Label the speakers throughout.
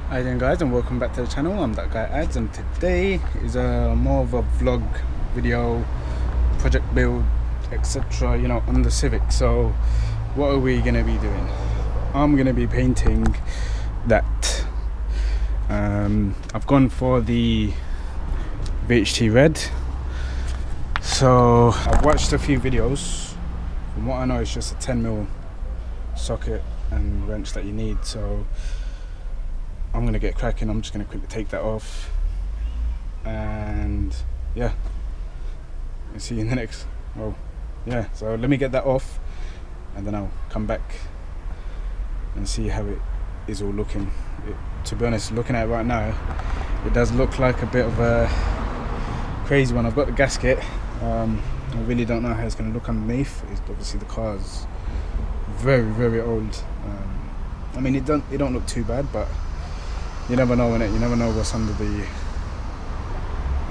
Speaker 1: Hi then guys, and welcome back to the channel. I'm ThatGuyAdz, and today is more of a vlog video, project build, etc, you know, on the Civic. So what are we going to be doing? I'm going to be painting that. I've gone for the VHT red. So I've watched a few videos. From what I know, it's just a 10mm socket and wrench that you need. So I'm gonna get cracking. I'm just gonna quickly take that off, and yeah, I'll see you in the next. Oh yeah, so let me get that off, and then I'll come back and see how it is all looking. To be honest, looking at it right now, it does look like a bit of a crazy one. I've got the gasket. I really don't know how it's gonna look underneath. Obviously the car is very old. I mean, it don't look too bad, but you never know, innit? You never know what's under the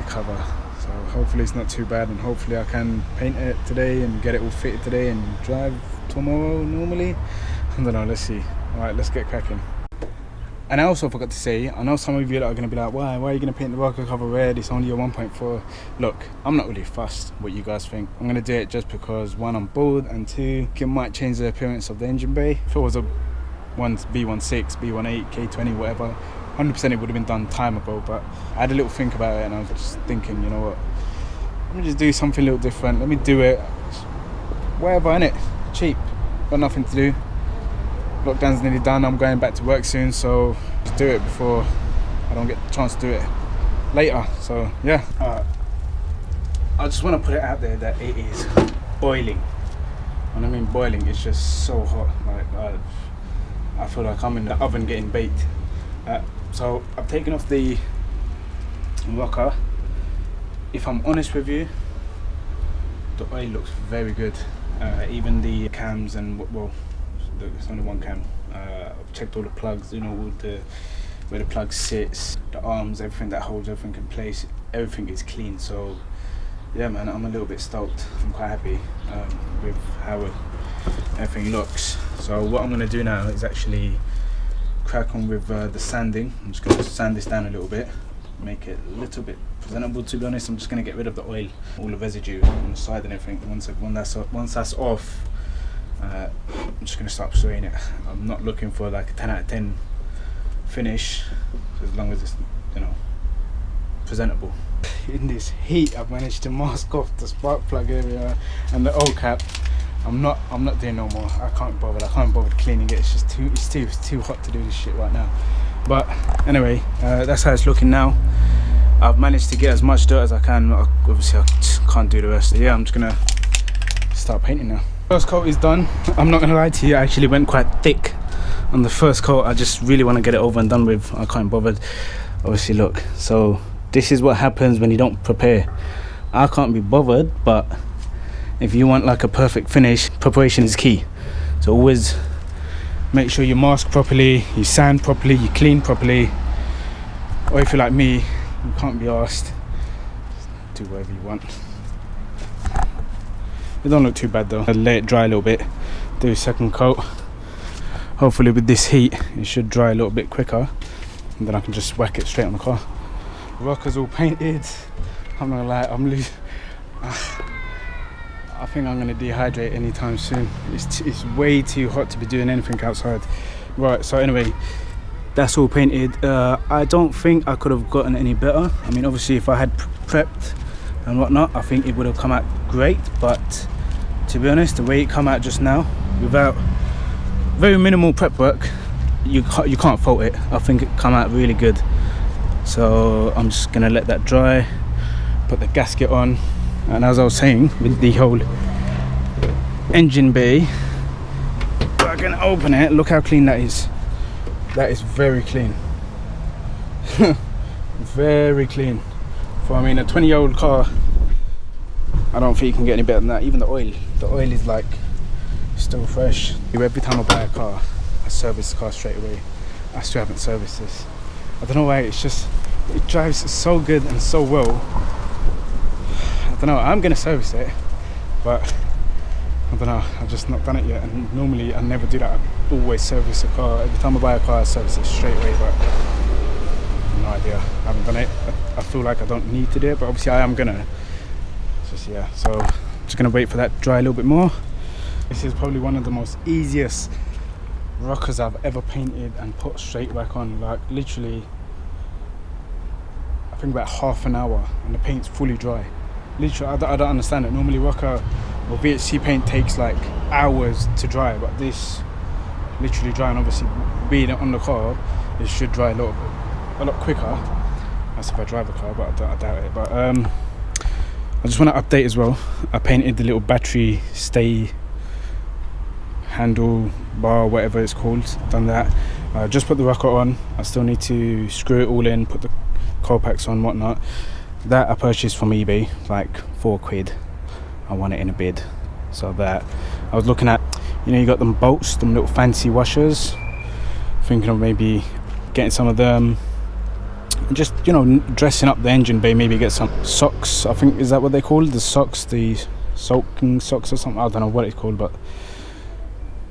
Speaker 1: cover. So hopefully it's not too bad, and hopefully I can paint it today and get it all fitted today and drive tomorrow normally. I don't know, let's see. Alright, let's get cracking. And I also forgot to say, I know some of you are going to be like, why are you going to paint the rocker cover red? It's only a 1.4. Look, I'm not really fussed what you guys think. I'm going to do it just because, one, I'm bored, and two, it might change the appearance of the engine bay. If it was a B16, B18, K20, whatever, 100% it would have been done time ago. But I had a little think about it, and I was just thinking, you know what, let me just do something a little different. Let me do it whatever, innit? Cheap, got nothing to do. Lockdown's nearly done. I'm going back to work soon, so just do it before I don't get the chance to do it later. So yeah, I just want to put it out there that it is boiling. When I mean boiling, it's just so hot. Like I feel like I'm in the oven getting baked. So I've taken off the rocker. If I'm honest with you, the oil looks very good. Even the cams and, well, it's only one cam. I've checked all the plugs, you know, where the plug sits, the arms, everything that holds everything in place, everything is clean. So yeah, man, I'm a little bit stoked. I'm quite happy with how everything looks. So what I'm going to do now is actually crack on with the sanding. I'm just going to sand this down a little bit, make it a little bit presentable. To be honest, I'm just going to get rid of the oil, all the residue on the side and everything. Once that's off, I'm just going to start spraying it. I'm not looking for like a 10 out of 10 finish, as long as it's, you know, presentable. In this heat, I've managed to mask off the spark plug area and the oil cap. I'm not doing no more. I can't bother cleaning it. It's just too hot to do this shit right now. But anyway, that's how it's looking now. I've managed to get as much dirt as I can. Obviously I just can't do the rest. Yeah, I'm just gonna start painting now. First coat is done. I'm not gonna lie to you, I actually went quite thick on the first coat. I just really want to get it over and done with. I can't bother. Obviously, look, so this is what happens when you don't prepare. I can't be bothered, but if you want like a perfect finish, preparation is key. So always make sure you mask properly, you sand properly, you clean properly. Or if you're like me, you can't be asked, do whatever you want. It don't look too bad though. I'll let it dry a little bit, do a second coat. Hopefully with this heat it should dry a little bit quicker, and then I can just whack it straight on the car. The rocker's all painted. I'm not gonna lie, I'm losing. I think I'm gonna dehydrate anytime soon. It's way too hot to be doing anything outside. Right, so anyway, that's all painted. I don't think I could have gotten any better. I mean, obviously if I had prepped and whatnot, I think it would have come out great, but to be honest, the way it come out just now, without very minimal prep work, you can't fault it. I think it come out really good. So I'm just gonna let that dry, put the gasket on, and as I was saying, with the whole engine bay, if I can open it, look how clean that is. That is very clean. Very clean. For, I mean, a 20-year-old car, I don't think you can get any better than that. Even the oil is like still fresh. Every time I buy a car, I service the car straight away. I still haven't serviced this. I don't know why, it's just, it drives so good and so well. I don't know, I'm gonna service it, but I don't know, I've just not done it yet. And normally I never do that. I always service a car. Every time I buy a car, I service it straight away. But idea. I haven't done it. I feel like I don't need to do it, but obviously I am gonna. Just yeah, so just gonna wait for that to dry a little bit more. This is probably one of the most easiest rockers I've ever painted and put straight back on. Like literally, I think about half an hour and the paint's fully dry. Literally, I don't understand it. Normally rocker or VHC paint takes like hours to dry, but this literally dry, and obviously being on the car, it should dry a lot quicker. That's if I drive a car, but I doubt it. But I just want to update as well. I painted the little battery stay handle bar, whatever it's called. Done that. I just put the rocker on. I still need to screw it all in, put the cold packs on, whatnot. That I purchased from eBay, like £4. I won it in a bid. So that I was looking at, you know, you got them bolts, them little fancy washers. Thinking of maybe getting some of them. Just, you know, dressing up the engine bay. Maybe get some socks. I think, is that what they call the socks? The soaking socks or something. I don't know what it's called, but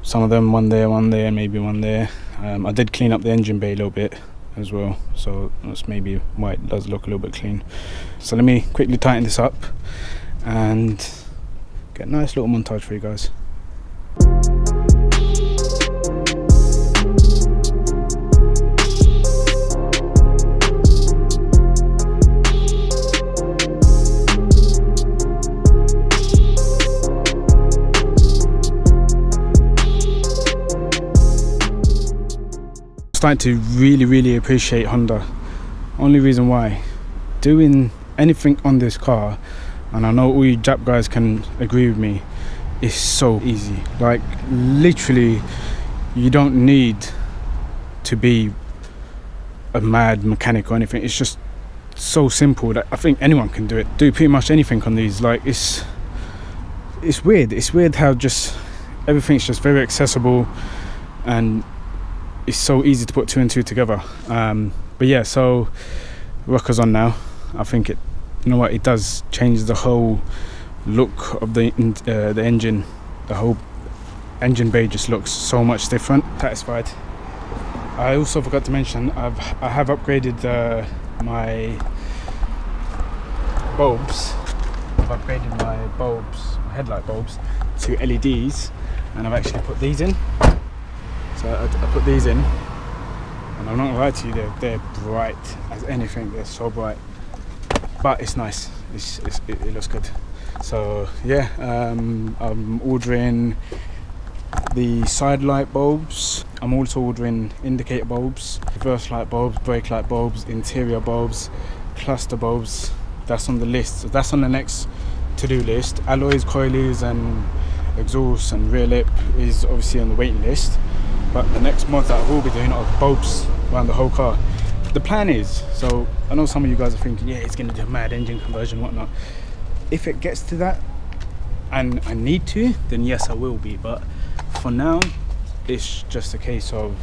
Speaker 1: some of them, one there, and maybe one there. I did clean up the engine bay a little bit as well, so that's maybe why it does look a little bit clean. So let me quickly tighten this up and get a nice little montage for you guys. Starting to really appreciate Honda. Only reason why, doing anything on this car, and I know all you Jap guys can agree with me, is so easy. Like literally, you don't need to be a mad mechanic or anything. It's just so simple that I think anyone can do it. Do pretty much anything on these. Like it's weird. It's weird how just everything's just very accessible, and it's so easy to put two and two together. But yeah, so rocker's on now. I think it, you know what, it does change the whole look of the engine. The whole engine bay just looks so much different. Satisfied. I also forgot to mention I have upgraded my bulbs. I've upgraded my headlight bulbs to LEDs, and I've actually put these in. So I put these in, and I'm not gonna lie to you, they're bright as anything. They're so bright, but it's nice. It looks good. So yeah, I'm ordering the side light bulbs. I'm also ordering indicator bulbs, reverse light bulbs, brake light bulbs, interior bulbs, cluster bulbs. That's on the list. So that's on the next to-do list. Alloys, coilies, and exhaust and rear lip is obviously on the waiting list. But the next mods that I will be doing are bulbs around the whole car. The plan is, so I know some of you guys are thinking, yeah, it's going to do a mad engine conversion, whatnot. If it gets to that, and I need to, then yes, I will be. But for now, it's just a case of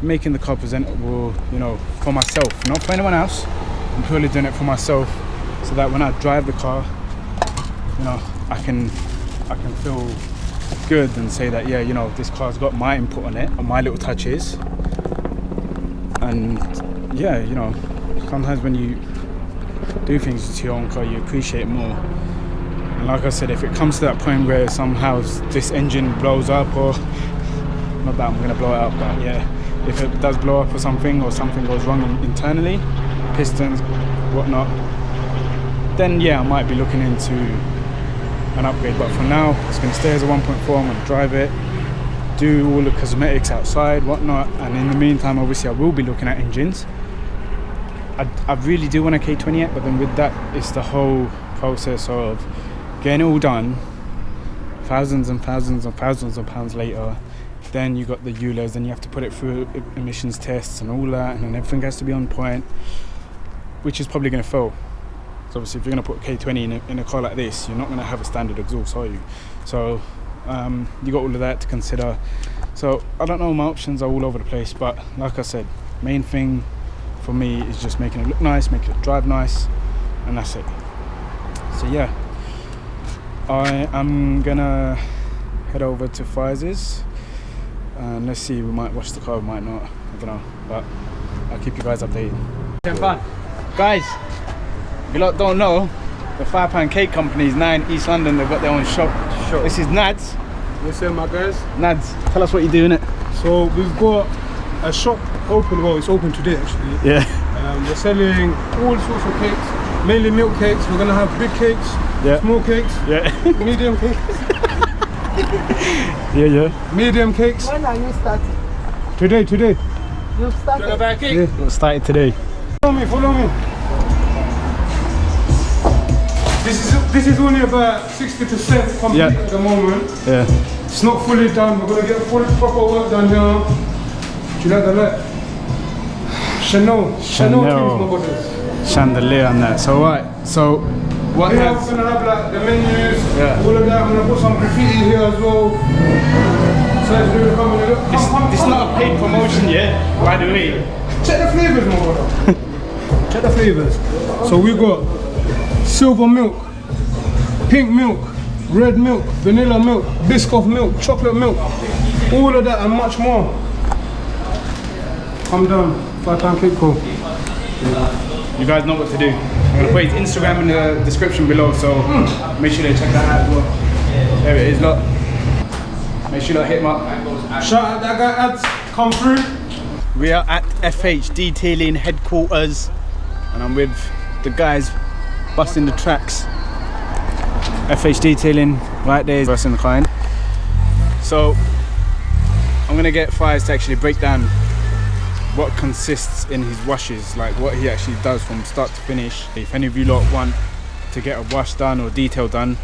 Speaker 1: making the car presentable, you know, for myself, not for anyone else. I'm purely doing it for myself, so that when I drive the car, you know, I can feel good and say that, yeah, you know, this car's got my input on it, and my little touches. And yeah, you know, sometimes when you do things to your own car, you appreciate it more. And like I said, if it comes to that point where somehow this engine blows up, or not that I'm gonna blow it up, but yeah, if it does blow up or something goes wrong internally, pistons, whatnot, then yeah, I might be looking into an upgrade. But for now, it's going to stay as a 1.4. I'm going to drive it, do all the cosmetics outside, whatnot, and in the meantime, obviously, I will be looking at engines. I really do want a K28, but then with that, it's the whole process of getting it all done, thousands and thousands and thousands of pounds later. Then you got the ULEZ, then you have to put it through emissions tests and all that, and then everything has to be on point, which is probably going to fail. So obviously, if you're going to put K20 in a car like this, you're not going to have a standard exhaust, are you? So you got all of that to consider. So I don't know, my options are all over the place, but like I said, main thing for me is just making it look nice, making it drive nice, and that's it. So yeah, I am gonna head over to Fizes and let's see, we might wash the car, we might not, I don't know, but I'll keep you guys updated. Guys, if you lot don't know, the £5 cake company is now in East London. They've got their own shop. This is Nads.
Speaker 2: Yes sir, my guys.
Speaker 1: Nads, tell us what you're doing it.
Speaker 2: So we've got a shop open, well it's open today actually.
Speaker 1: Yeah.
Speaker 2: We're selling all sorts of cakes, mainly milk cakes. We're gonna have big cakes, small cakes, medium cakes. Medium cakes.
Speaker 3: When are you starting?
Speaker 2: Today.
Speaker 3: You started?
Speaker 2: Yeah.
Speaker 1: We'll start it today.
Speaker 2: Follow me. This is only about 60% complete at the moment.
Speaker 1: Yeah.
Speaker 2: It's not fully done. We're gonna get full proper work done here. Do you like the light? Chanel things, my brothers.
Speaker 1: Chandelier and that. So what? So what?
Speaker 2: We're gonna have like the menus, all of that. I'm gonna put some graffiti here as well. So it's really coming.
Speaker 1: It's not a paid promotion yet, by the way.
Speaker 2: Check the flavours, my brother. Check the flavours. So we got silver milk, pink milk, red milk, vanilla milk, Biscoff milk, chocolate milk, all of that and much more. Come down, £5 cake co.
Speaker 1: You guys know what to do. I'm gonna put his Instagram in the description below, so make sure they check that out as well. There it is, look. Make sure you hit him up.
Speaker 2: Shout out that guy ads, come through.
Speaker 1: We are at FH Detailing headquarters, and I'm with the guys busting the tracks. FH Detailing right there is busting the client. So I'm gonna get Fires to actually break down what consists in his washes, like what he actually does from start to finish. If any of you lot want to get a wash done or detail done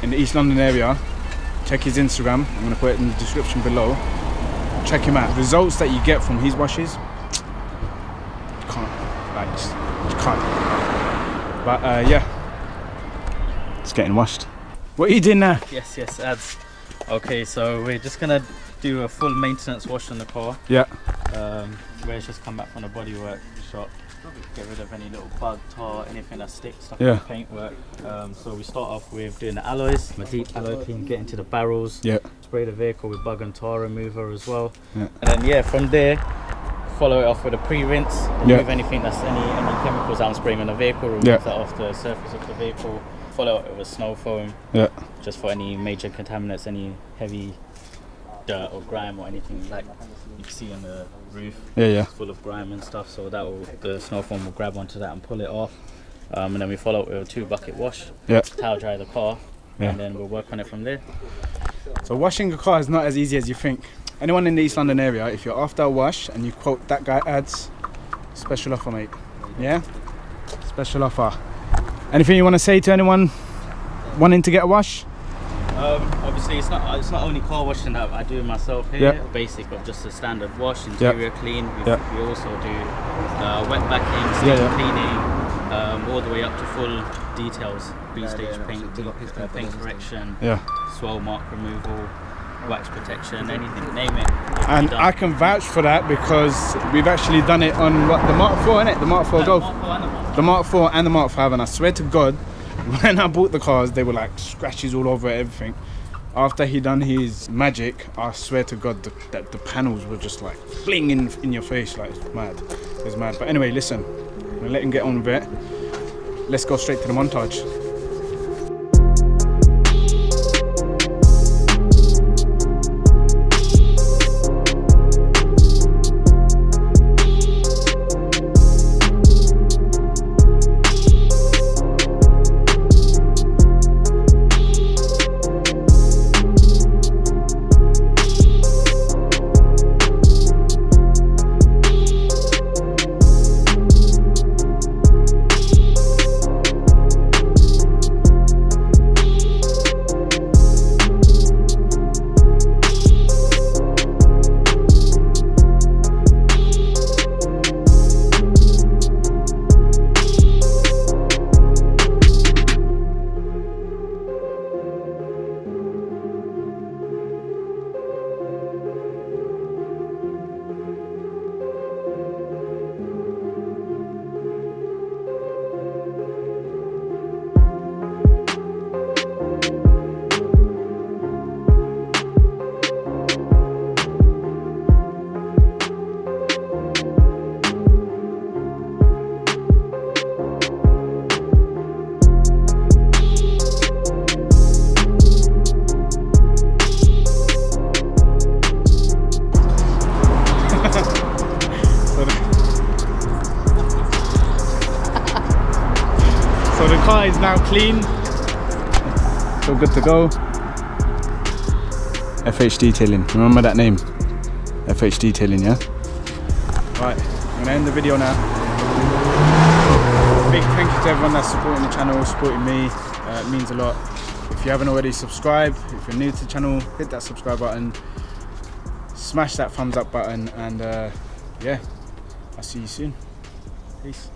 Speaker 1: in the East London area, check his Instagram. I'm gonna put it in the description below. Check him out. Results that you get from his washes, you can't. But yeah, it's getting washed. What are you doing now?
Speaker 4: Yes, ads. Okay, so we're just gonna do a full maintenance wash on the car.
Speaker 1: Yeah.
Speaker 4: Where it's just come back from the bodywork shop. Get rid of any little bug, tar, anything that sticks, stuff like paintwork. So we start off with doing the alloys, a deep alloy clean, get into the barrels, spray the vehicle with bug and tar remover as well. And then from there, follow it off with a pre-rinse, remove anything that's any chemicals that I'm spraying on the vehicle, remove that off the surface of the vehicle, follow it with a snow foam, just for any major contaminants, any heavy dirt or grime or anything like you can see on the roof. It's full of grime and stuff, so the snow foam will grab onto that and pull it off. And then we follow it with a 2-bucket wash, towel dry the car, and then we'll work on it from there.
Speaker 1: So washing a car is not as easy as you think. Anyone in the East London area, if you're after a wash and you quote ThatGuyAdz, special offer, mate. Yeah? Special offer. Anything you want to say to anyone wanting to get a wash?
Speaker 4: Obviously it's not only car washing that I do myself here, basic of just a standard wash, interior clean. We also do wet backing, stain cleaning, all the way up to full details, B-stage paint correction, swell mark removal, wax protection, anything, name it.
Speaker 1: And I can vouch for that because we've actually done it on what, the Mark 4, innit? The Mark 4 Golf. The Mark 4 and the Mark 5, and I swear to God, when I bought the cars, they were like scratches all over everything. After he done his magic, I swear to God that the panels were just like fling in your face, like it's mad. It's mad. But anyway, listen, I'm gonna let him get on with it. Let's go straight to the montage. car is now clean. So good to go. FH Detailing, remember that name? FH Detailing, yeah? Right, I'm gonna end the video now. Big thank you to everyone that's supporting the channel, supporting me. It means a lot. If you haven't already subscribed, if you're new to the channel, hit that subscribe button, smash that thumbs up button, and yeah, I'll see you soon. Peace.